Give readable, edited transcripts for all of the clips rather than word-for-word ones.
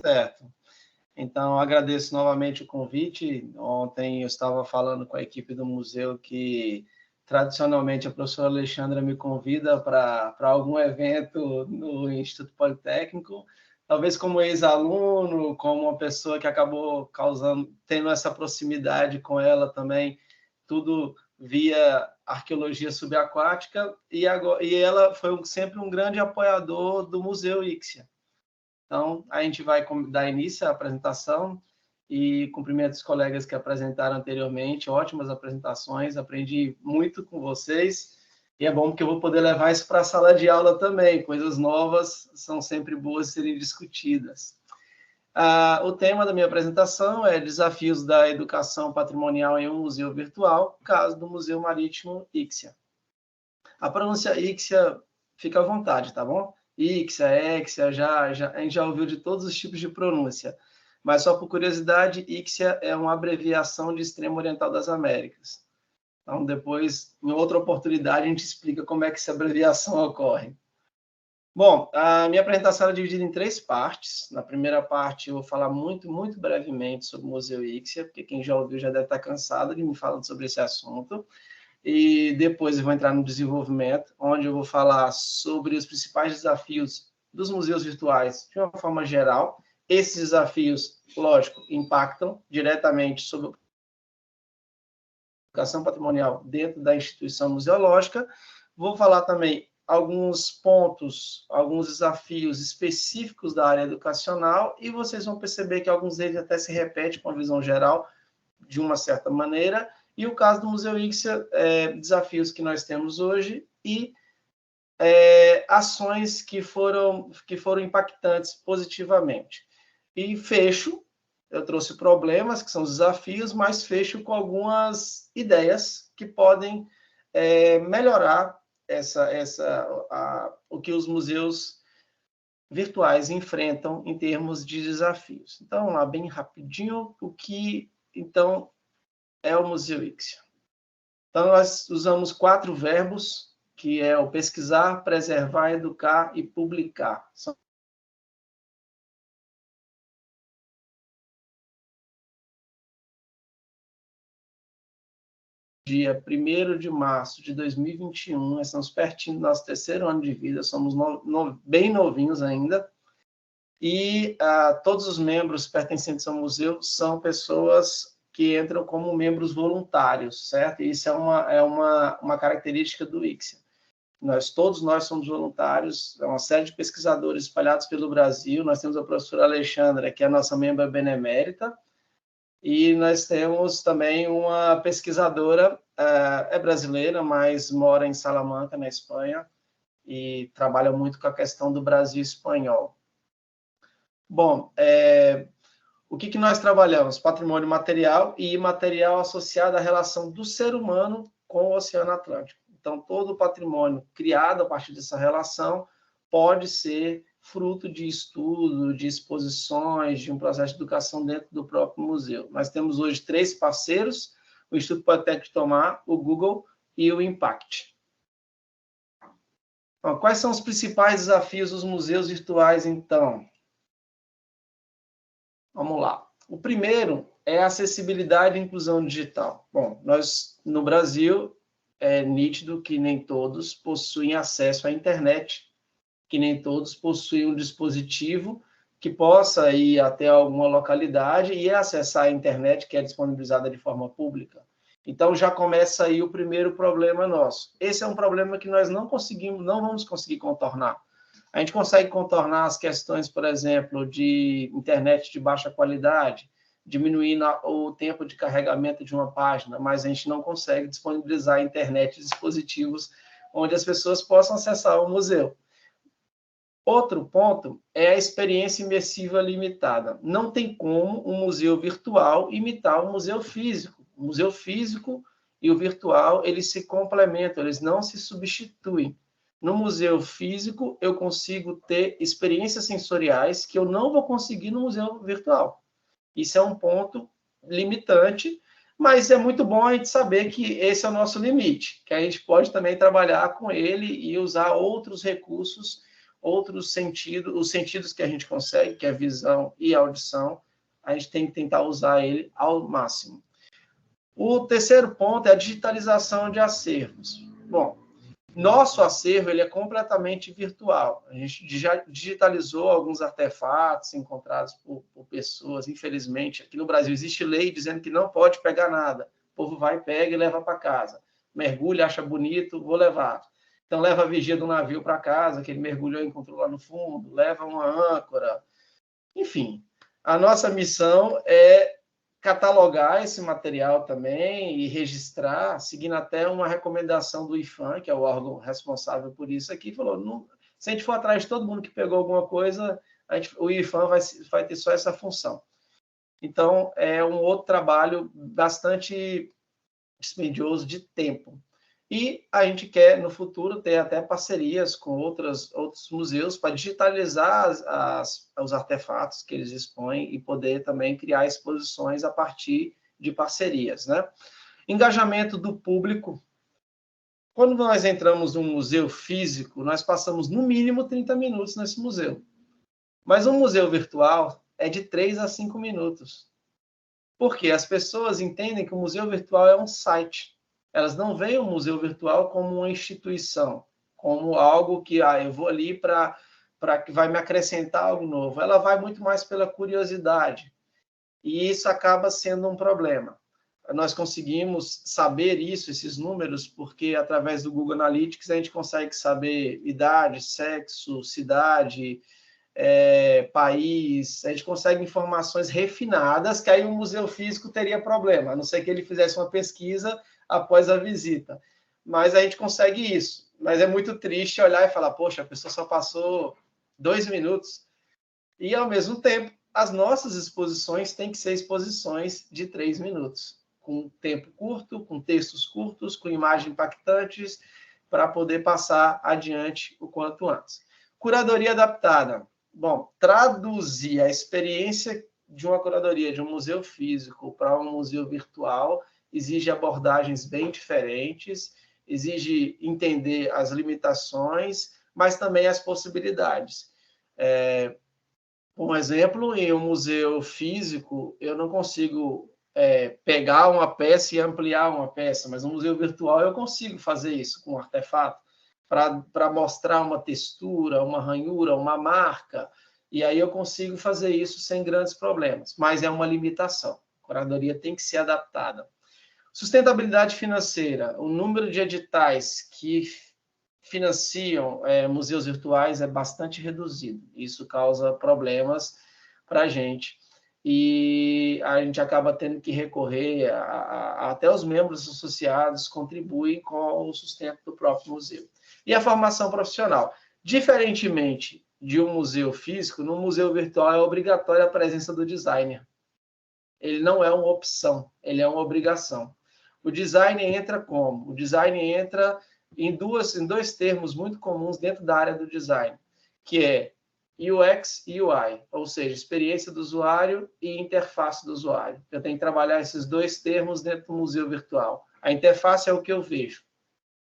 Certo. Então, agradeço novamente o convite. Ontem eu estava falando com a equipe do museu que, tradicionalmente, a professora Alexandra me convida para algum evento no Instituto Politécnico, talvez como ex-aluno, como uma pessoa que acabou tendo essa proximidade com ela também, tudo via arqueologia subaquática, e ela foi sempre um grande apoiador do Museu Ixia. Então, a gente vai dar início à apresentação e cumprimento os colegas que apresentaram anteriormente, ótimas apresentações, aprendi muito com vocês, e é bom porque eu vou poder levar isso para a sala de aula também, coisas novas são sempre boas de serem discutidas. O tema da minha apresentação é Desafios da Educação Patrimonial em um Museu Virtual, caso do Museu Marítimo Ixia. A pronúncia Ixia, fica à vontade, tá bom? Ixia, Exia, a gente já ouviu de todos os tipos de pronúncia, mas só por curiosidade, Ixia é uma abreviação de Extremo Oriental das Américas. Então, depois, em outra oportunidade, a gente explica como é que essa abreviação ocorre. Bom, a minha apresentação é dividida em 3 partes. Na primeira parte, eu vou falar muito brevemente sobre o Museu Ixia, porque quem já ouviu já deve estar cansado de me falando sobre esse assunto. E depois eu vou entrar no desenvolvimento, onde eu vou falar sobre os principais desafios dos museus virtuais de uma forma geral. Esses desafios, lógico, impactam diretamente sobre a educação patrimonial dentro da instituição museológica. Vou falar também alguns pontos, alguns desafios específicos da área educacional, e vocês vão perceber que alguns deles até se repetem com a visão geral, de uma certa maneira. E o caso do Museu Ixia, desafios que nós temos hoje e ações que foram impactantes positivamente. E fecho, eu trouxe problemas, que são os desafios, mas fecho com algumas ideias que podem melhorar o que os museus virtuais enfrentam em termos de desafios. Então, vamos lá, bem rapidinho, o que, então, é o Museu Ixia. Então, nós usamos 4 verbos, que é o pesquisar, preservar, educar e publicar. São dia 1º de março de 2021, nós estamos pertinho do nosso 3º ano de vida, somos bem novinhos ainda, e todos os membros pertencentes ao museu são pessoas que entram como membros voluntários, certo? E isso é uma característica do Ixia. Todos nós somos voluntários, é uma série de pesquisadores espalhados pelo Brasil. Nós temos a professora Alexandra, que é a nossa membra benemérita, e nós temos também uma pesquisadora, é brasileira, mas mora em Salamanca, na Espanha, e trabalha muito com a questão do Brasil espanhol. Bom, o que nós trabalhamos? Patrimônio material e imaterial associado à relação do ser humano com o Oceano Atlântico. Então, todo o patrimônio criado a partir dessa relação pode ser fruto de estudo, de exposições, de um processo de educação dentro do próprio museu. Nós temos hoje 3 parceiros, o Instituto Politécnico de Tomar, o Google e o Impact. Então, quais são os principais desafios dos museus virtuais, então? Vamos lá. O primeiro é a acessibilidade e inclusão digital. Bom, nós, no Brasil, é nítido que nem todos possuem acesso à internet, que nem todos possuem um dispositivo que possa ir até alguma localidade e acessar a internet que é disponibilizada de forma pública. Então, já começa aí o primeiro problema nosso. Esse é um problema que nós não vamos conseguir contornar. A gente consegue contornar as questões, por exemplo, de internet de baixa qualidade, diminuindo o tempo de carregamento de uma página, mas a gente não consegue disponibilizar a internet e dispositivos onde as pessoas possam acessar o museu. Outro ponto é a experiência imersiva limitada. Não tem como um museu virtual imitar um museu físico. O museu físico e o virtual, eles se complementam, eles não se substituem. No museu físico, eu consigo ter experiências sensoriais que eu não vou conseguir no museu virtual. Isso é um ponto limitante, mas é muito bom a gente saber que esse é o nosso limite, que a gente pode também trabalhar com ele e usar outros recursos, outros sentidos, os sentidos que a gente consegue, que é a visão e a audição, a gente tem que tentar usar ele ao máximo. O terceiro ponto é a digitalização de acervos. Bom, nosso acervo ele é completamente virtual. A gente já digitalizou alguns artefatos encontrados por pessoas. Infelizmente, aqui no Brasil existe lei dizendo que não pode pegar nada. O povo vai, pega e leva para casa. Mergulha, acha bonito, vou levar. Então, leva a vigia do navio para casa, que ele mergulhou e encontrou lá no fundo, leva uma âncora. Enfim, a nossa missão é catalogar esse material também e registrar, seguindo até uma recomendação do IPHAN, que é o órgão responsável por isso aqui, falou, não, se a gente for atrás de todo mundo que pegou alguma coisa, o IPHAN vai ter só essa função. Então, é um outro trabalho bastante dispendioso de tempo. E a gente quer, no futuro, ter até parcerias com outros museus para digitalizar os artefatos que eles expõem e poder também criar exposições a partir de parcerias, né? Engajamento do público. Quando nós entramos num museu físico, nós passamos no mínimo 30 minutos nesse museu. Mas um museu virtual é de 3 a 5 minutos. Porque as pessoas entendem que o museu virtual é um site. Elas não veem o museu virtual como uma instituição, como algo que eu vou ali para que vai me acrescentar algo novo. Ela vai muito mais pela curiosidade. E isso acaba sendo um problema. Nós conseguimos saber isso, esses números, porque através do Google Analytics a gente consegue saber idade, sexo, cidade, país, a gente consegue informações refinadas que aí o museu físico teria problema, a não ser que ele fizesse uma pesquisa após a visita. Mas a gente consegue isso. Mas é muito triste olhar e falar, poxa, a pessoa só passou 2 minutos. E, ao mesmo tempo, as nossas exposições têm que ser exposições de 3 minutos, com tempo curto, com textos curtos, com imagens impactantes, para poder passar adiante o quanto antes. Curadoria adaptada. Bom, traduzir a experiência de uma curadoria de um museu físico para um museu virtual exige abordagens bem diferentes, exige entender as limitações, mas também as possibilidades. Por exemplo, em um museu físico, eu não consigo pegar uma peça e ampliar uma peça, mas no museu virtual eu consigo fazer isso com um artefato, para mostrar uma textura, uma ranhura, uma marca, e aí eu consigo fazer isso sem grandes problemas, mas é uma limitação. A curadoria tem que ser adaptada. Sustentabilidade financeira. O número de editais que financiam museus virtuais é bastante reduzido. Isso causa problemas para a gente. E a gente acaba tendo que recorrer até os membros associados contribuem com o sustento do próprio museu. E a formação profissional. Diferentemente de um museu físico, no museu virtual é obrigatória a presença do designer. Ele não é uma opção, ele é uma obrigação. O design entra como? O design entra em dois termos muito comuns dentro da área do design, que é UX e UI, ou seja, experiência do usuário e interface do usuário. Eu tenho que trabalhar esses dois termos dentro do museu virtual. A interface é o que eu vejo,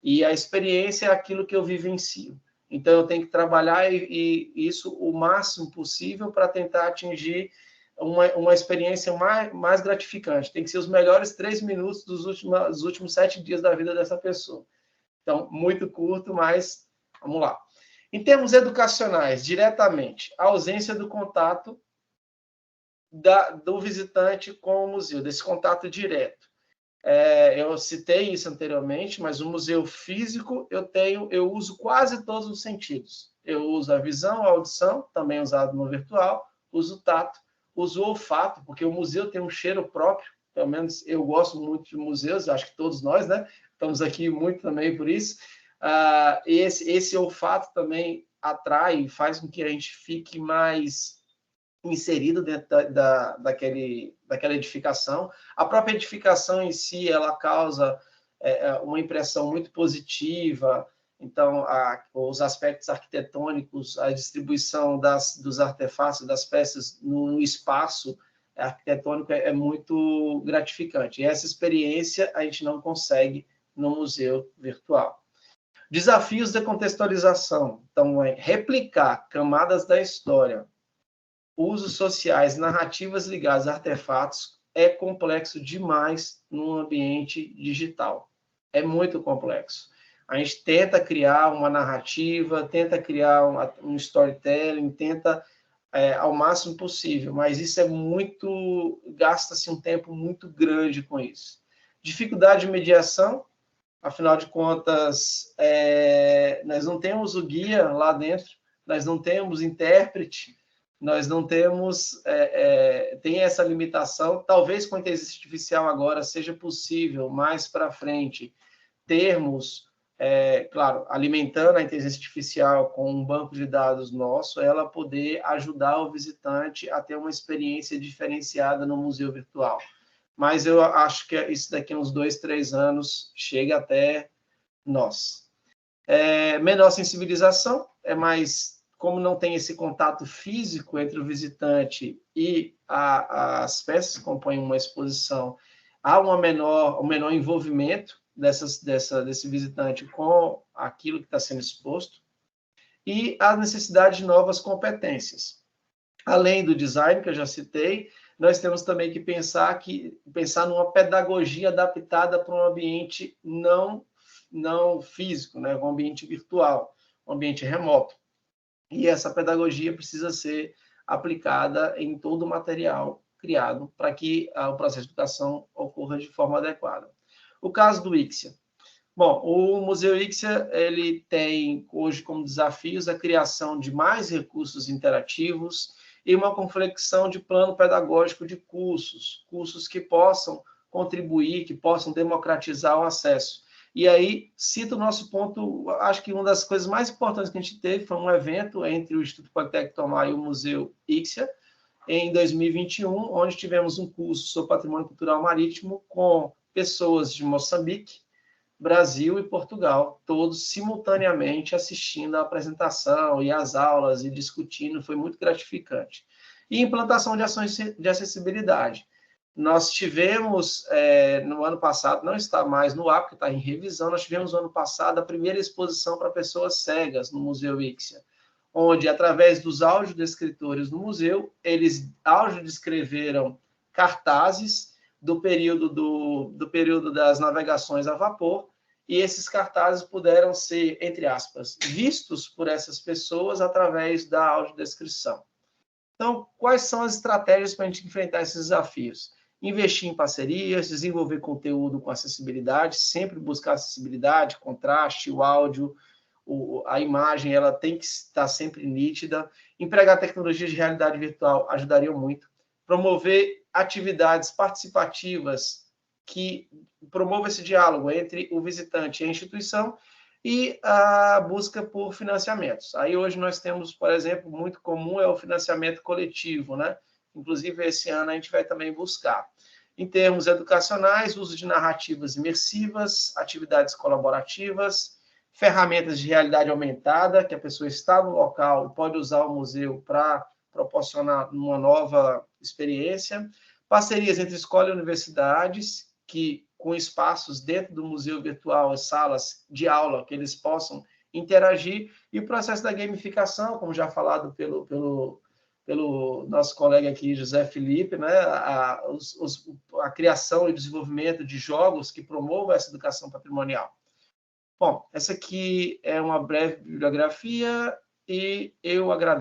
e a experiência é aquilo que eu vivencio. Então, eu tenho que trabalhar isso o máximo possível para tentar atingir uma experiência mais gratificante. Tem que ser os melhores 3 minutos dos últimos 7 dias da vida dessa pessoa. Então, muito curto, mas vamos lá. Em termos educacionais, diretamente, a ausência do contato do visitante com o museu, desse contato direto. Eu citei isso anteriormente, mas o museu físico eu uso quase todos os sentidos. Eu uso a visão, a audição, também usado no virtual, uso o tato, uso o olfato, porque o museu tem um cheiro próprio, pelo menos eu gosto muito de museus, acho que todos nós, né? Estamos aqui muito também por isso. Esse olfato também atrai e faz com que a gente fique mais inserido dentro daquela edificação. A própria edificação em si, ela causa uma impressão muito positiva. Então, os aspectos arquitetônicos, a distribuição dos artefatos, das peças no espaço arquitetônico é muito gratificante. E essa experiência a gente não consegue no museu virtual. Desafios de contextualização. Então, é replicar camadas da história, usos sociais, narrativas ligadas a artefatos, é complexo demais num ambiente digital. É muito complexo. A gente tenta criar uma narrativa, tenta criar um storytelling, tenta ao máximo possível, mas isso é muito, gasta-se um tempo muito grande com isso. Dificuldade de mediação, afinal de contas, nós não temos o guia lá dentro, nós não temos intérprete, nós não temos, tem essa limitação, talvez com a inteligência artificial agora seja possível, mais para frente, termos, claro, alimentando a inteligência artificial com um banco de dados nosso, ela poder ajudar o visitante a ter uma experiência diferenciada no museu virtual. Mas eu acho que isso daqui a uns 2, 3 anos chega até nós. Menor sensibilização, mais, como não tem esse contato físico entre o visitante e as peças que compõem uma exposição, há um menor envolvimento desse visitante com aquilo que está sendo exposto, e a necessidade de novas competências. Além do design, que eu já citei, nós temos também que pensar numa pedagogia adaptada para um ambiente não físico, né? Um ambiente virtual, um ambiente remoto. E essa pedagogia precisa ser aplicada em todo o material criado para que o processo de educação ocorra de forma adequada. O caso do Ixia. Bom, o Museu Ixia, ele tem hoje como desafios a criação de mais recursos interativos e uma confecção de plano pedagógico de cursos que possam contribuir, que possam democratizar o acesso. E aí, cito o nosso ponto, acho que uma das coisas mais importantes que a gente teve foi um evento entre o Instituto Politécnico Tomar e o Museu Ixia, em 2021, onde tivemos um curso sobre patrimônio cultural marítimo com pessoas de Moçambique, Brasil e Portugal, todos simultaneamente assistindo à apresentação e às aulas e discutindo, foi muito gratificante. E implantação de ações de acessibilidade. Nós tivemos, no ano passado, não está mais no ar, porque está em revisão, nós tivemos no ano passado a primeira exposição para pessoas cegas no Museu Ixia, onde, através dos audiodescritores no museu, eles audiodescreveram cartazes do período das navegações a vapor, e esses cartazes puderam ser, entre aspas, vistos por essas pessoas através da audiodescrição. Então, quais são as estratégias para a gente enfrentar esses desafios? Investir em parcerias, desenvolver conteúdo com acessibilidade, sempre buscar acessibilidade, contraste, o áudio, a imagem, ela tem que estar sempre nítida. Empregar tecnologias de realidade virtual ajudaria muito. Promover atividades participativas que promovam esse diálogo entre o visitante e a instituição, e a busca por financiamentos. Aí hoje nós temos, por exemplo, muito comum é o financiamento coletivo, né? Inclusive, esse ano a gente vai também buscar. Em termos educacionais, uso de narrativas imersivas, atividades colaborativas, ferramentas de realidade aumentada, que a pessoa está no local e pode usar o museu para proporcionar uma nova experiência, parcerias entre escola e universidades, que com espaços dentro do museu virtual, as salas de aula, que eles possam interagir, e o processo da gamificação, como já falado pelo nosso colega aqui, José Felipe, né? A criação e desenvolvimento de jogos que promovam essa educação patrimonial. Bom, essa aqui é uma breve bibliografia e eu agradeço.